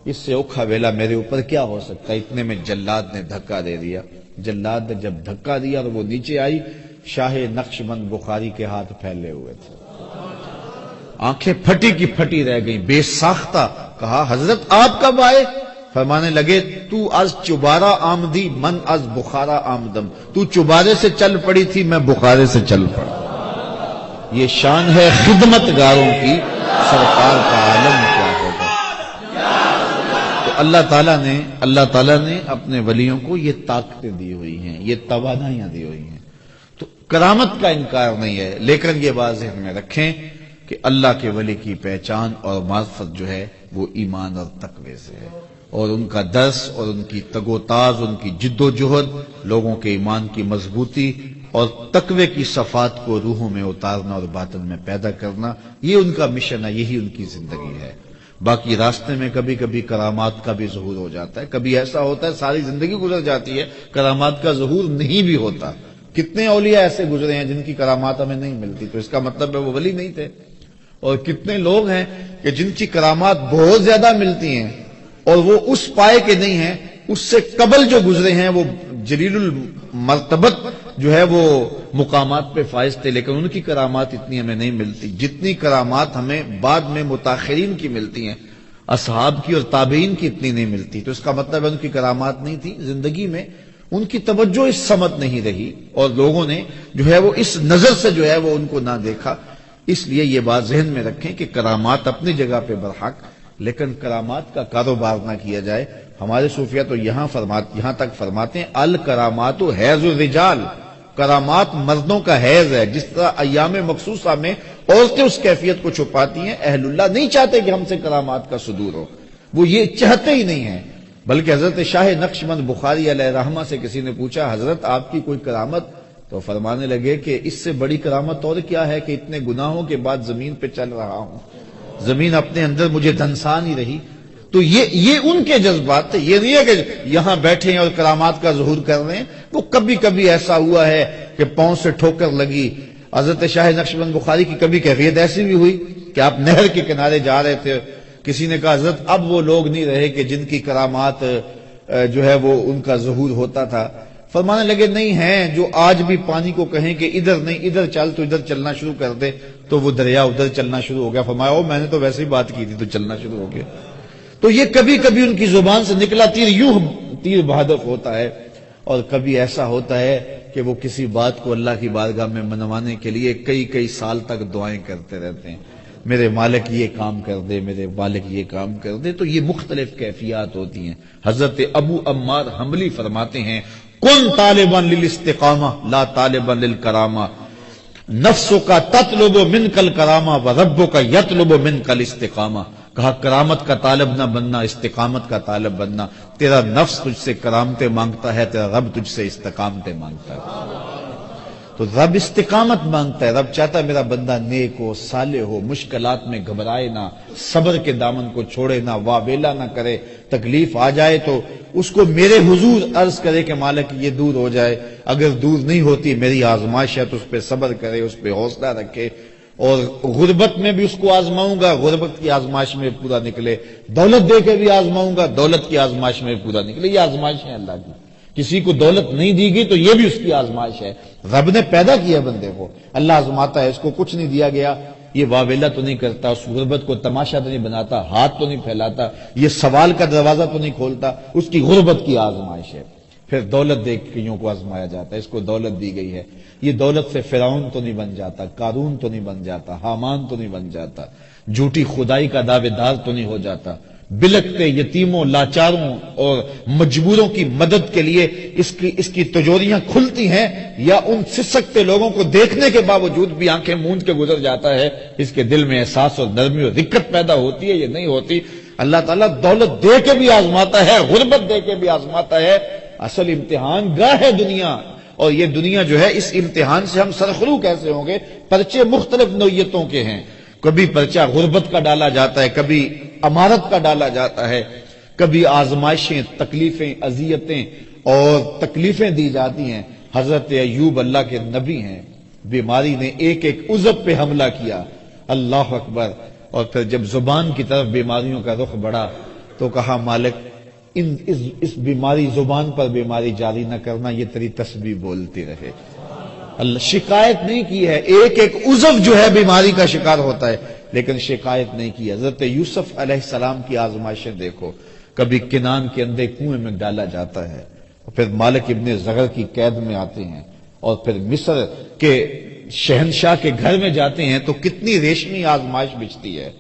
Speaker 1: اس سے اوکھا ویلا میرے اوپر کیا ہو سکتا ہے؟ اتنے میں جلاد نے دھکا دے دیا۔ جلاد نے جب دھکا دیا اور وہ نیچے آئی، شاہ نقشبند بخاری کے ہاتھ پھیلے ہوئے تھے، آنکھیں پھٹی کی پھٹی رہ گئیں، بے ساختہ کہا حضرت آپ کب آئے؟ فرمانے لگے تو از چوبارہ آمدی من از بخارا آمدم، تو چوبارے سے چل پڑی تھی میں بخارے سے چل پڑا۔ یہ شان ہے خدمت گاروں کی، سرکار کا عالم کیا ہوگا۔ تو اللہ تعالیٰ نے اپنے ولیوں کو یہ طاقتیں دی ہوئی ہیں، یہ توانائیاں دی ہوئی ہیں، تو کرامت کا انکار نہیں ہے، لیکن یہ بات ذہن میں رکھیں کہ اللہ کے ولی کی پہچان اور معرفت جو ہے وہ ایمان اور تقوی سے ہے، اور ان کا درس اور ان کی تگ و تاز، ان کی جد و جہد لوگوں کے ایمان کی مضبوطی اور تقوی کی صفات کو روحوں میں اتارنا اور باطن میں پیدا کرنا، یہ ان کا مشن ہے، یہی ان کی زندگی ہے۔ باقی راستے میں کبھی کبھی کرامات کا بھی ظہور ہو جاتا ہے، کبھی ایسا ہوتا ہے ساری زندگی گزر جاتی ہے کرامات کا ظہور نہیں بھی ہوتا۔ کتنے اولیاء ایسے گزرے ہیں جن کی کرامات ہمیں نہیں ملتی، تو اس کا مطلب ہے وہ ولی نہیں تھے، اور کتنے لوگ ہیں کہ جن کی کرامات بہت زیادہ ملتی ہیں اور وہ اس پائے کے نہیں ہیں، اس سے قبل جو گزرے ہیں وہ جلیل المرتبت جو ہے وہ مقامات پہ فائز تھے، لیکن ان کی کرامات اتنی ہمیں نہیں ملتی جتنی کرامات ہمیں بعد میں متاخرین کی ملتی ہیں، اصحاب کی اور تابعین کی اتنی نہیں ملتی۔ تو اس کا مطلب ہے ان کی کرامات نہیں تھی، زندگی میں ان کی توجہ اس سمت نہیں رہی اور لوگوں نے جو ہے وہ اس نظر سے جو ہے وہ ان کو نہ دیکھا۔ اس لیے یہ بات ذہن میں رکھیں کہ کرامات اپنی جگہ پہ برحق، لیکن کرامات کا کاروبار نہ کیا جائے۔ ہمارے صوفیہ تو یہاں تک فرماتے ہیں الکرامات حیض الرجال، کرامات مردوں کا حیض ہے۔ جس طرح ایام مخصوصہ میں عورتیں اس کیفیت کو چھپاتی ہیں، اہل اللہ نہیں چاہتے کہ ہم سے کرامات کا صدور ہو، وہ یہ چاہتے ہی نہیں ہیں۔ بلکہ حضرت شاہ نقشبند بخاری علیہ رحمہ سے کسی نے پوچھا حضرت آپ کی کوئی کرامت، تو فرمانے لگے کہ اس سے بڑی کرامت اور کیا ہے کہ اتنے گناہوں کے بعد زمین پہ چل رہا ہوں، زمین اپنے اندر مجھے دھنسا نہیں رہی۔ تو یہ ان کے جذبات تھے، یہ نہیں ہے کہ یہاں بیٹھے ہیں اور کرامات کا ظہور کر رہے ہیں۔ وہ کبھی کبھی ایسا ہوا ہے کہ پاؤں سے ٹھوکر لگی۔ حضرت شاہ نقشبند بخاری کی کبھی کیفیت ایسی بھی ہوئی کہ آپ نہر کے کنارے جا رہے تھے، کسی نے کہا حضرت اب وہ لوگ نہیں رہے کہ جن کی کرامات جو ہے وہ ان کا ظہور ہوتا تھا۔ فرمانے لگے نہیں ہیں جو آج بھی پانی کو کہیں کہ ادھر نہیں ادھر چل، تو ادھر چلنا شروع کر دے تو وہ دریا ادھر چلنا شروع ہو گیا۔ فرمایا میں نے تو ویسے ہی بات کی تھی تو چلنا شروع ہو گیا۔ تو یہ کبھی کبھی ان کی زبان سے نکلا تیر یوں تیر بہادر ہوتا ہے، اور کبھی ایسا ہوتا ہے کہ وہ کسی بات کو اللہ کی بارگاہ میں منوانے کے لیے کئی سال تک دعائیں کرتے رہتے ہیں، میرے مالک یہ کام کر دے، میرے مالک یہ کام کر دے۔ تو یہ مختلف کیفیات ہوتی ہیں۔ حضرت ابو عمار حنبلی فرماتے ہیں کن طالبا للاستقامہ لا طالبا للکرامہ، نفسک تطلب منک الکرامہ وربک یطلب منک الاستقامہ۔ کہا کرامت کا طالب نہ بننا، استقامت کا طالب بننا۔ تیرا نفس تجھ سے کرامتیں مانگتا ہے، تیرا رب تجھ سے استقامتیں مانگتا ہے۔ تو رب استقامت مانگتا ہے، رب چاہتا ہے میرا بندہ نیک ہو، صالح ہو، مشکلات میں گھبرائے نہ، صبر کے دامن کو چھوڑے نہ، واویلا نہ کرے، تکلیف آ جائے تو اس کو میرے حضور عرض کرے کہ مالک یہ دور ہو جائے، اگر دور نہیں ہوتی میری آزمائش ہے تو اس پہ صبر کرے، اس پہ حوصلہ رکھے، اور غربت میں بھی اس کو آزماؤں گا، غربت کی آزمائش میں پورا نکلے، دولت دے کے بھی آزماؤں گا، دولت کی آزمائش میں پورا نکلے۔ یہ آزمائش ہے اللہ کی، کسی کو دولت نہیں دی گئی تو یہ بھی اس کی آزمائش ہے۔ رب نے پیدا کیا بندے کو، اللہ آزماتا ہے، اس کو کچھ نہیں دیا گیا، یہ واویلا تو نہیں کرتا، اس غربت کو تماشا تو نہیں بناتا، ہاتھ تو نہیں پھیلاتا، یہ سوال کا دروازہ تو نہیں کھولتا، اس کی غربت کی آزمائش ہے۔ پھر دولت دے کے کئیوں کو آزمایا جاتا ہے، اس کو دولت دی گئی ہے، یہ دولت سے فرعون تو نہیں بن جاتا، قارون تو نہیں بن جاتا، حامان تو نہیں بن جاتا، جھوٹی خدائی کا دعوے دار تو نہیں ہو جاتا۔ بلکتے یتیموں، لاچاروں اور مجبوروں کی مدد کے لیے اس کی تجوریاں کھلتی ہیں، یا ان سسکتے لوگوں کو دیکھنے کے باوجود بھی آنکھیں موند کے گزر جاتا ہے، اس کے دل میں احساس اور نرمی اور رقت پیدا ہوتی ہے، یہ نہیں ہوتی۔ اللہ تعالیٰ دولت دے کے بھی آزماتا ہے، غربت دے کے بھی آزماتا ہے۔ اصل امتحان گاہ ہے دنیا، اور یہ دنیا جو ہے اس امتحان سے ہم سرخرو کیسے ہوں گے؟ پرچے مختلف نوعیتوں کے ہیں، کبھی پرچہ غربت کا ڈالا جاتا ہے، کبھی امارت کا ڈالا جاتا ہے، کبھی آزمائشیں، تکلیفیں، اذیتیں اور تکلیفیں دی جاتی ہیں۔ حضرت ایوب اللہ کے نبی ہیں، بیماری نے ایک عضو پہ حملہ کیا، اللہ اکبر، اور پھر جب زبان کی طرف بیماریوں کا رخ بڑھا تو کہا مالک اس بیماری زبان پر بیماری جاری نہ کرنا، یہ تیری تسبیح بولتی رہے۔ اللہ شکایت نہیں کی ہے، ایک عضو جو ہے بیماری کا شکار ہوتا ہے، لیکن شکایت نہیں کی۔ حضرت یوسف علیہ السلام کی آزمائشیں دیکھو، کبھی کنان کے اندھے کنویں میں ڈالا جاتا ہے، اور پھر مالک ابن زغر کی قید میں آتے ہیں، اور پھر مصر کے شہنشاہ کے گھر میں جاتے ہیں تو کتنی ریشمی آزمائش بچتی ہے،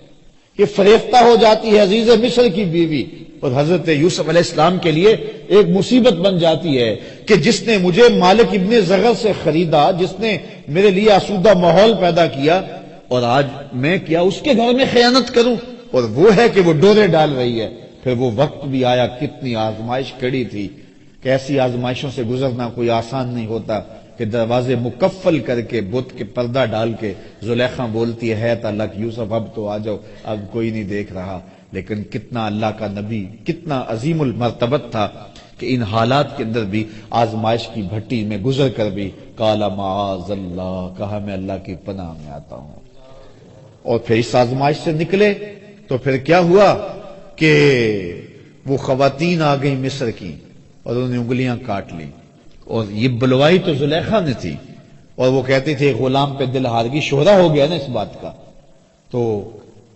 Speaker 1: یہ فریفتہ ہو جاتی ہے عزیز مصر کی بیوی، اور حضرت یوسف علیہ السلام کے لیے ایک مصیبت بن جاتی ہے کہ جس نے مجھے مالک ابن زغر سے خریدا، جس نے میرے لیے آسودہ ماحول پیدا کیا، اور آج میں کیا اس کے گھر میں خیانت کروں؟ اور وہ ہے کہ وہ ڈورے ڈال رہی ہے۔ پھر وہ وقت بھی آیا، کتنی آزمائش کڑی تھی کہ ایسی آزمائشوں سے گزرنا کوئی آسان نہیں ہوتا کہ دروازے مکفل کر کے بت کے پردہ ڈال کے زلیخا بولتی ہے تعالیٰ کہ یوسف اب تو آ جاؤ، اب کوئی نہیں دیکھ رہا۔ لیکن کتنا اللہ کا نبی، کتنا عظیم المرتبت تھا کہ ان حالات کے اندر بھی آزمائش کی بھٹی میں گزر کر بھی قال معاذ اللہ، کہا میں اللہ کی پناہ میں آتا ہوں۔ اور پھر اس آزمائش سے نکلے تو پھر کیا ہوا کہ وہ خواتین آ گئی مصر کی اور انہوں نے انگلیاں کاٹ لی، اور یہ بلوائی تو زلیخا نے تھی، اور وہ کہتی تھی غلام پہ دل ہار گئی، شہرا ہو گیا نا اس بات کا، تو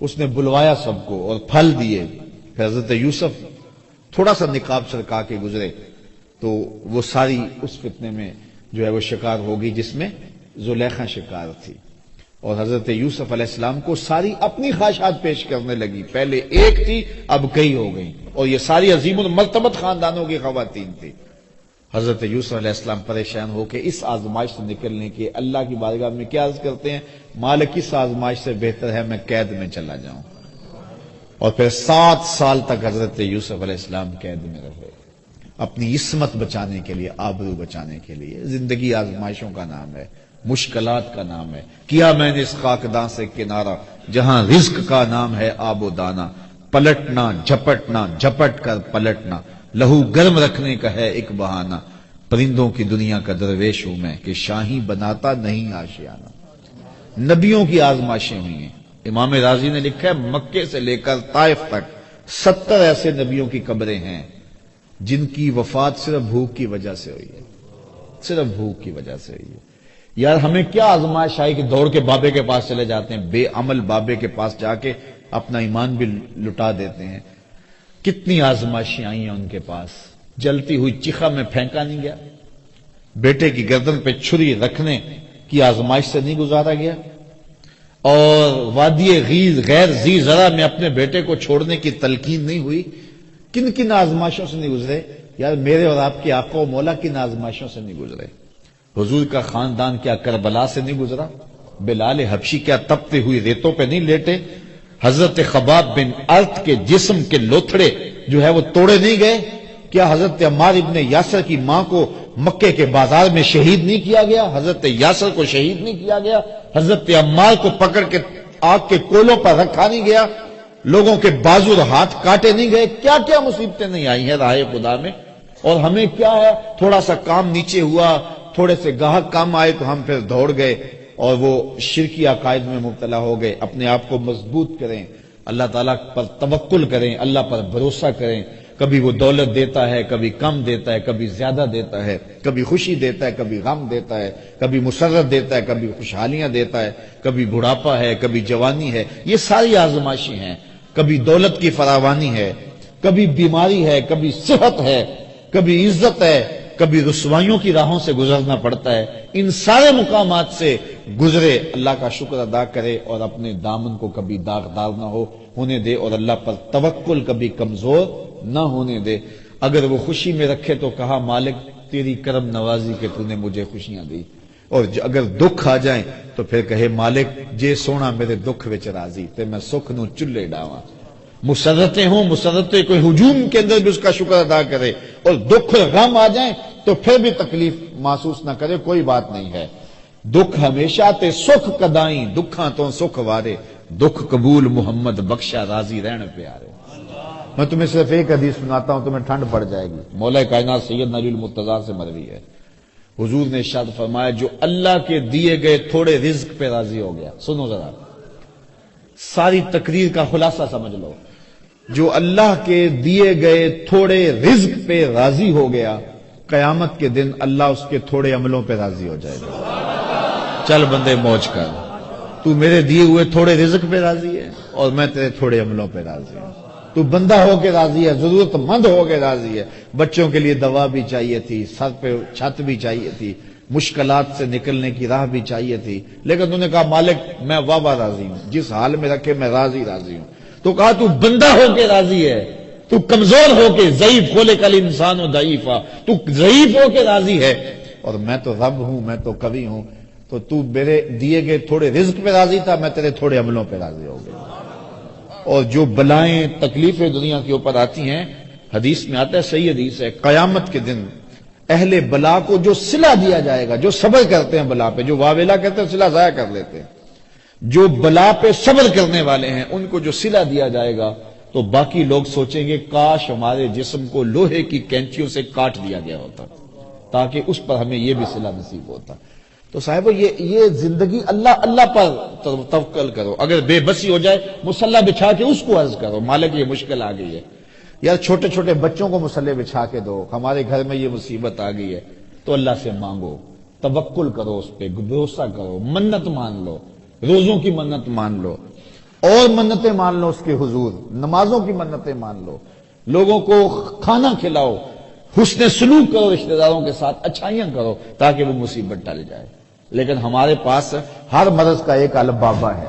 Speaker 1: اس نے بلوایا سب کو اور پھل دیے۔ پھر حضرت یوسف تھوڑا سا نقاب سرکا کے گزرے تو وہ ساری اس فتنے میں جو ہے وہ شکار ہو گئی جس میں زلیخا شکار تھی۔ اور حضرت یوسف علیہ السلام کو ساری اپنی خواہشات پیش کرنے لگی. پہلے ایک تھی اب کئی ہو گئی, اور یہ ساری عظیم المرتبت خاندانوں کی خواتین تھی. حضرت یوسف علیہ السلام پریشان ہو کے اس آزمائش سے نکلنے کے اللہ کی بارگاہ میں کیا عرض کرتے ہیں, مالک اس آزمائش سے بہتر ہے میں قید میں چلا جاؤں. اور پھر 7 سال تک حضرت یوسف علیہ السلام قید میں رہے, اپنی عصمت بچانے کے لیے, آبرو بچانے کے لیے. زندگی آزمائشوں کا نام ہے, مشکلات کا نام ہے. کیا میں نے اس خاکداں سے کنارہ جہاں رزق کا نام ہے آب و دانہ, پلٹنا جھپٹنا جھپٹ کر پلٹنا لہو گرم رکھنے کا ہے ایک بہانہ. پرندوں کی دنیا کا درویش ہوں میں کہ شاہی بناتا نہیں آشیانہ. نبیوں کی آزمائشیں ہوئی ہیں. امام رازی نے لکھا ہے مکے سے لے کر طائف تک 70 ایسے نبیوں کی قبریں ہیں جن کی وفات صرف بھوک کی وجہ سے ہوئی ہے, صرف بھوک کی وجہ سے ہوئی ہے. یار ہمیں کیا آزمائش آئی کہ دوڑ کے بابے کے پاس چلے جاتے ہیں, بے عمل بابے کے پاس جا کے اپنا ایمان بھی لٹا دیتے ہیں. کتنی آزمائشیں آئی ہیں ان کے پاس. جلتی ہوئی چیخا میں پھینکا نہیں گیا, بیٹے کی گردن پہ چھری رکھنے کی آزمائش سے نہیں گزارا گیا, اور وادی غیر ذی زرع میں اپنے بیٹے کو چھوڑنے کی تلقین نہیں ہوئی. کن کن آزمائشوں سے نہیں گزرے یار, میرے اور آپ کے آقا و مولا کن آزمائشوں سے نہیں گزرے. حضور کا خاندان کیا کربلا سے نہیں گزرا, بلال حبشی کیا تپتے ہوئی ریتوں پہ نہیں لیٹے, حضرت خباب بن ارت کے جسم کے لوتھڑے جو ہے وہ توڑے نہیں گئے, کیا حضرت عمار ابن یاسر کی ماں کو مکے کے بازار میں شہید نہیں کیا گیا, حضرت یاسر کو شہید نہیں کیا گیا, حضرت عمار کو پکڑ کے آگ کے کولوں پر رکھا نہیں گیا, لوگوں کے بازو اور ہاتھ کاٹے نہیں گئے. کیا کیا مصیبتیں نہیں آئی ہیں راہ خدا میں. اور ہمیں کیا ہے, تھوڑا سا کام نیچے ہوا, تھوڑے سے گاہک کام آئے تو ہم پھر دوڑ گئے اور وہ شرکی عقائد میں مبتلا ہو گئے. اپنے آپ کو مضبوط کریں, اللہ تعالیٰ پر توکل کریں, اللہ پر بھروسہ کریں. کبھی وہ دولت دیتا ہے, کبھی کم دیتا ہے, کبھی زیادہ دیتا ہے, کبھی خوشی دیتا ہے, کبھی غم دیتا ہے, کبھی مسرت دیتا ہے, کبھی خوشحالیاں دیتا ہے, کبھی بڑھاپا ہے, کبھی جوانی ہے. یہ ساری آزمائشیں ہیں. کبھی دولت کی فراوانی ہے, کبھی بیماری ہے, کبھی صحت ہے, کبھی عزت ہے, کبھی رسوائیوں کی راہوں سے گزرنا پڑتا ہے. ان سارے مقامات سے گزرے, اللہ کا شکر ادا کرے اور اپنے دامن کو کبھی داغدار نہ ہونے دے, اور اللہ پر توکل کبھی کمزور نہ ہونے دے. اگر وہ خوشی میں رکھے تو کہا مالک تیری کرم نوازی کہ تو نے مجھے خوشیاں دی, اور اگر دکھ آ جائیں تو پھر کہے مالک جے سونا میرے دکھ وچ راضی تے میں سکھ نو چلے ڈاواں. مسرتیں ہوں, مسرتیں کوئی ہجوم کے اندر بھی اس کا شکر ادا کرے, اور دکھ غم آ جائیں تو پھر بھی تکلیف محسوس نہ کرے, کوئی بات نہیں ہے. دکھ ہمیشہ تے سکھ کدائیں, دکھاں تو سکھ وارے, دکھ قبول محمد بخشا راضی رہن پیارے. میں تمہیں صرف ایک حدیث سناتا ہوں, تمہیں ٹھنڈ پڑ جائے گی. مولا کائنات سید نبی المرتضیٰ سے مروی ہے. حضور نے ارشاد فرمایا جو اللہ کے دیے گئے تھوڑے رزق پہ راضی ہو گیا, سنو ذرا ساری تقریر کا خلاصہ سمجھ لو, جو اللہ کے دیے گئے تھوڑے رزق پہ راضی ہو گیا, قیامت کے دن اللہ اس کے تھوڑے عملوں پہ راضی ہو جائے گا. چل بندے موج کر, تو میرے دیے ہوئے تھوڑے رزق پہ راضی ہے اور میں تیرے تھوڑے عملوں پہ راضی ہوں. تو بندہ ہو کے راضی ہے, ضرورت مند ہو کے راضی ہے. بچوں کے لیے دوا بھی چاہیے تھی, سر پہ چھت بھی چاہیے تھی, مشکلات سے نکلنے کی راہ بھی چاہیے تھی, لیکن انہوں نے کہا مالک میں واہ راضی ہوں, جس حال میں رکھے میں راضی ہوں. تو کہا تو بندہ ہو کے راضی ہے, تو کمزور ہو کے, ضعیف کھولے کل انسان و ضعیفا, تو ضعیف ہو کے راضی ہے, اور میں تو رب ہوں, میں تو کبھی ہوں, تو میرے دیے گئے تھوڑے رزق پہ راضی تھا, میں تیرے تھوڑے عملوں پہ راضی ہو گیا. اور جو بلائیں تکلیفیں دنیا کے اوپر آتی ہیں, حدیث میں آتا ہے, صحیح حدیث ہے, قیامت کے دن اہل بلا کو جو صلہ دیا جائے گا, جو صبر کرتے ہیں بلا پہ, جو واویلا کہتے ہیں صلہ ضائع کر لیتے ہیں, جو بلا پہ صبر کرنے والے ہیں ان کو جو صلہ دیا جائے گا تو باقی لوگ سوچیں گے کاش ہمارے جسم کو لوہے کی کینچیوں سے کاٹ دیا گیا ہوتا تاکہ اس پر ہمیں یہ بھی صلہ نصیب ہوتا. تو صاحب یہ زندگی اللہ پر توکل کرو. اگر بے بسی ہو جائے مصلی بچھا کے اس کو عرض کرو مالک یہ مشکل آ گئی ہے. یار چھوٹے چھوٹے بچوں کو مصلی بچھا کے دو, ہمارے گھر میں یہ مصیبت آ گئی ہے, تو اللہ سے مانگو, توکل کرو, اس پہ بھروسہ کرو, منت مان لو, روزوں کی منت مان لو, اور منتیں مان لو اس کے حضور, نمازوں کی منتیں مان لو, لوگوں کو کھانا کھلاؤ, حسن سلوک کرو رشتہ داروں کے ساتھ, اچھائیاں کرو تاکہ وہ مصیبت ٹل جائے. لیکن ہمارے پاس ہر مرض کا ایک الگ بابا ہے،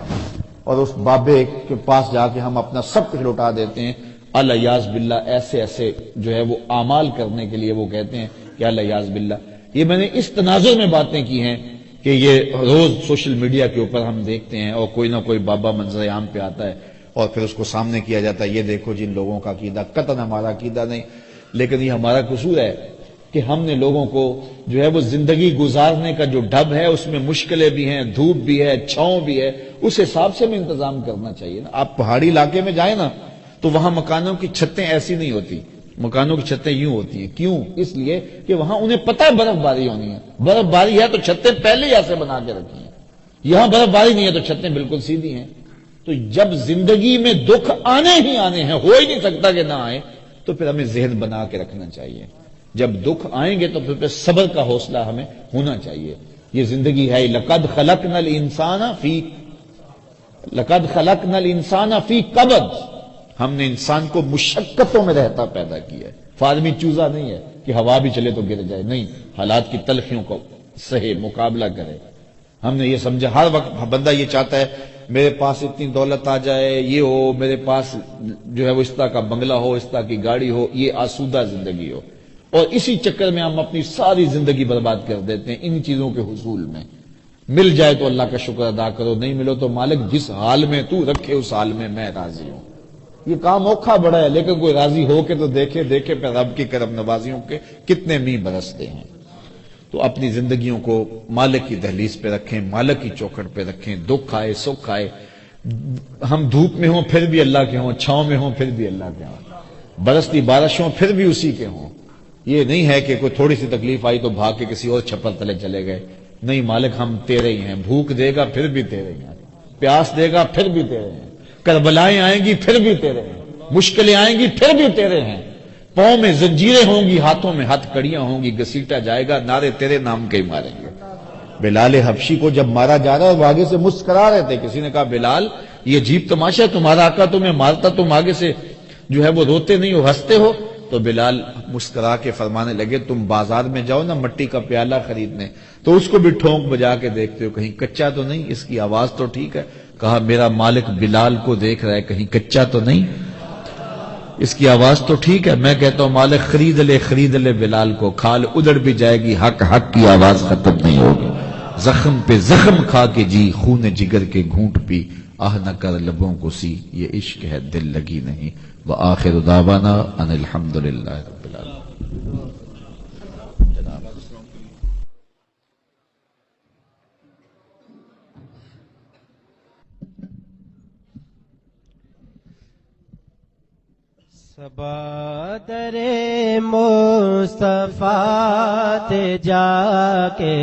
Speaker 1: اور اس بابے کے پاس جا کے ہم اپنا سب کچھ لوٹا دیتے ہیں۔ الیاذ باللہ ایسے ایسے جو ہے وہ اعمال کرنے کے لیے وہ کہتے ہیں کہ الیاذ باللہ۔ یہ میں نے اس تناظر میں باتیں کی ہیں کہ یہ روز سوشل میڈیا کے اوپر ہم دیکھتے ہیں اور کوئی نہ کوئی بابا منظر عام پہ آتا ہے اور پھر اس کو سامنے کیا جاتا ہے، یہ دیکھو جن لوگوں کا عقیدہ، قطعاً ہمارا عقیدہ نہیں، لیکن یہ ہمارا قصور ہے کہ ہم نے لوگوں کو جو ہے وہ زندگی گزارنے کا جو ڈھب ہے اس میں مشکلیں بھی ہیں، دھوپ بھی ہے، چھاؤں بھی ہے، اس حساب سے ہمیں انتظام کرنا چاہیے نا۔ آپ پہاڑی علاقے میں جائیں نا تو وہاں مکانوں کی چھتیں ایسی نہیں ہوتی، مکانوں کی چھتیں یوں ہوتی ہیں۔ کیوں؟ اس لیے کہ وہاں انہیں پتہ ہے برف باری ہونی ہے، برف باری ہے تو چھتیں پہلے ہی ایسے بنا کے رکھی ہیں۔ یہاں برف باری نہیں ہے تو چھتیں بالکل سیدھی ہیں۔ تو جب زندگی میں دکھ آنے ہی آنے ہیں، ہو ہی نہیں سکتا کہ نہ آئے، تو پھر ہمیں ذہن بنا کے رکھنا چاہیے۔ جب دکھ آئیں گے تو پھر صبر کا حوصلہ ہمیں ہونا چاہیے۔ یہ زندگی ہے، لقد خلقنا الانسان فی کبد، ہم نے انسان کو مشقتوں میں رہتا پیدا کیا ہے۔ فارمی چوزا نہیں ہے کہ ہوا بھی چلے تو گر جائے، نہیں، حالات کی تلخیوں کو سہے، مقابلہ کرے۔ ہم نے یہ سمجھا، ہر وقت بندہ یہ چاہتا ہے میرے پاس اتنی دولت آ جائے، یہ ہو، میرے پاس جو ہے وہ اس طرح کا بنگلہ ہو، اس طرح کی گاڑی ہو، یہ آسودہ زندگی ہو، اور اسی چکر میں ہم اپنی ساری زندگی برباد کر دیتے ہیں ان چیزوں کے حصول میں۔ مل جائے تو اللہ کا شکر ادا کرو، نہیں ملو تو مالک جس حال میں تو رکھے اس حال میں میں راضی ہوں۔ یہ کام اوکھا بڑا ہے، لیکن کوئی راضی ہو کے تو دیکھے پہ رب کی کرم نوازیوں کے کتنے میہ برستے ہیں۔ تو اپنی زندگیوں کو مالک کی دہلیز پہ رکھیں، مالک کی چوکھٹ پہ رکھیں، دکھ آئے سکھ آئے، ہم دھوپ میں ہوں پھر بھی اللہ کے ہوں، چھاؤں میں ہوں پھر بھی اللہ کے ہوں، برستی بارش ہوں پھر بھی اسی کے ہوں۔ یہ نہیں ہے کہ کوئی تھوڑی سی تکلیف آئی تو بھاگ کے کسی اور چھپر تلے چلے گئے، نہیں، مالک ہم تیرے ہی ہیں، بھوک دے گا پھر بھی تیرے ہی ہیں، پیاس دے گا پھر بھی تیرے ہیں، کربلائیں آئیں گی پھر بھی تیرے ہیں، مشکلیں آئیں گی پھر بھی تیرے ہیں، پاؤں میں زنجیریں ہوں گی، ہاتھوں میں ہتھ کڑیاں ہوں گی، گھسیٹا جائے گا، نعرے تیرے نام کے ہی ماریں گے۔ بلال حبشی کو جب مارا جا رہا ہے وہ آگے سے مسکرا رہے تھے، کسی نے کہا بلال یہ عجیب تماشا ہے، تمہارا آقا تمہیں مارتا تم آگے سے جو ہے وہ روتے نہیں ہو، ہنستے ہو؟ تو بلال مسکرا کے فرمانے لگے تم بازار میں جاؤ نا مٹی کا پیالہ خریدنے، تو اس کو بھی ٹھونک بجا کے دیکھتے ہو کہیں کچا تو نہیں، اس کی آواز تو ٹھیک ہے؟ کہا میرا مالک بلال کو دیکھ رہا ہے، کہیں کچا تو نہیں، اس کی آواز تو ٹھیک ہے؟ میں کہتا ہوں مالک خرید لے بلال کو، کھال ادڑ بھی جائے گی، حق کی آواز ختم نہیں ہوگی، زخم پہ زخم کھا کے جی، خون جگر کے گھونٹ پی، آہ نہ کر لبوں کو سی، یہ عشق ہے دل لگی نہیں۔ وآخر دعوانا ان الحمدللہ رب العالمین۔
Speaker 2: صبا در مصطفیٰ تے جا کے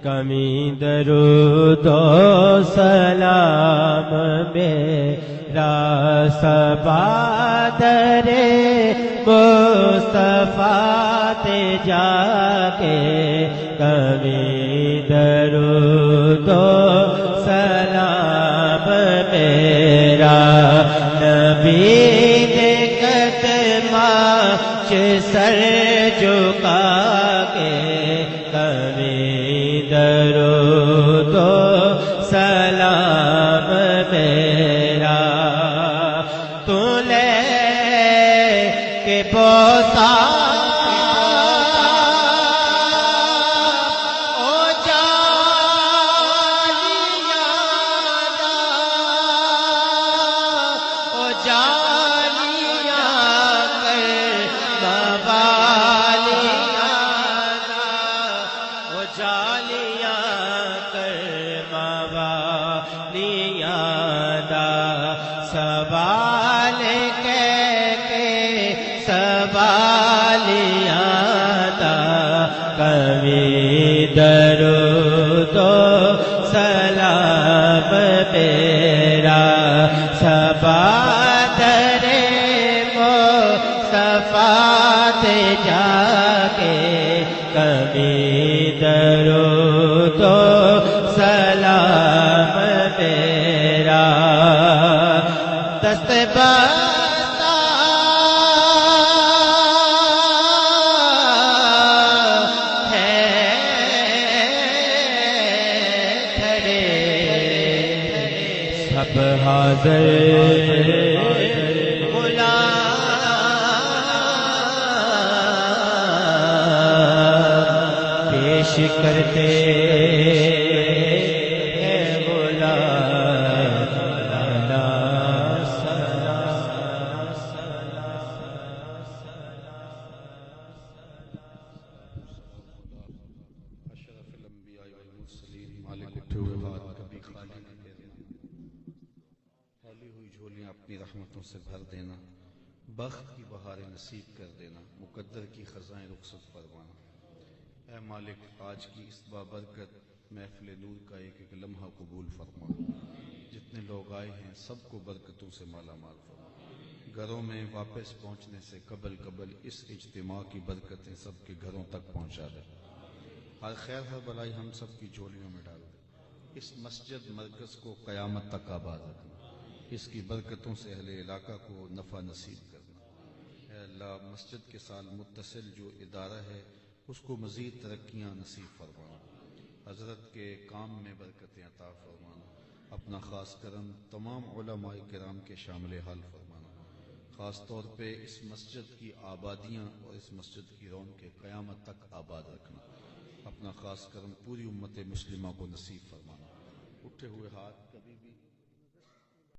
Speaker 2: کمی درود و سلام میرا، صبا در مصطفیٰ تے جا کے کمی درود و سلام میرا، نبی سر جھکا کے کبھی درود و سلام میرا، تو لے کے بوسا درود و سلام میرا، صبا در مصطفیٰ تے جا کے کبھی درود و سلام میرا، دست حاضر غلام پیش کرتے ہیں غلام
Speaker 3: اشرف الانبیاء والمرسلین مالک اٹھے ہوئے ہاتھ کبھی خالی نہ پھیرنا، پھیلی ہوئی جھولیاں اپنی رحمتوں سے بھر دینا، بخت کی بہاریں نصیب کر دینا، مقدر کی خزائیں رخصت فرمانا۔ اے مالک، آج کی اس بابرکت محفل نور کا ایک ایک لمحہ قبول فرما، جتنے لوگ آئے ہیں سب کو برکتوں سے مالا مال فرما، گھروں میں واپس پہنچنے سے قبل اس اجتماع کی برکتیں سب کے گھروں تک پہنچا دے، ہر خیر ہر بلائی ہم سب کی جھولیوں میں ڈال دے، اس مسجد مرکز کو قیامت تک آباد رکھنا، اس کی برکتوں سے اہل علاقہ کو نفع نصیب کرنا۔ اے اللہ، مسجد کے ساتھ متصل جو ادارہ ہے اس کو مزید ترقیاں نصیب فرمانا، حضرت کے کام میں برکتیں عطا فرمانا، اپنا خاص کرم تمام علماء کرام کے شامل حال فرمانا، خاص طور پہ اس مسجد کی آبادیاں اور اس مسجد کی رونقیں قیامت تک آباد رکھنا، اپنا خاص کرم پوری امت مسلمہ کو نصیب فرمانا۔ اٹھے ہوئے ہاتھ کبھی بھی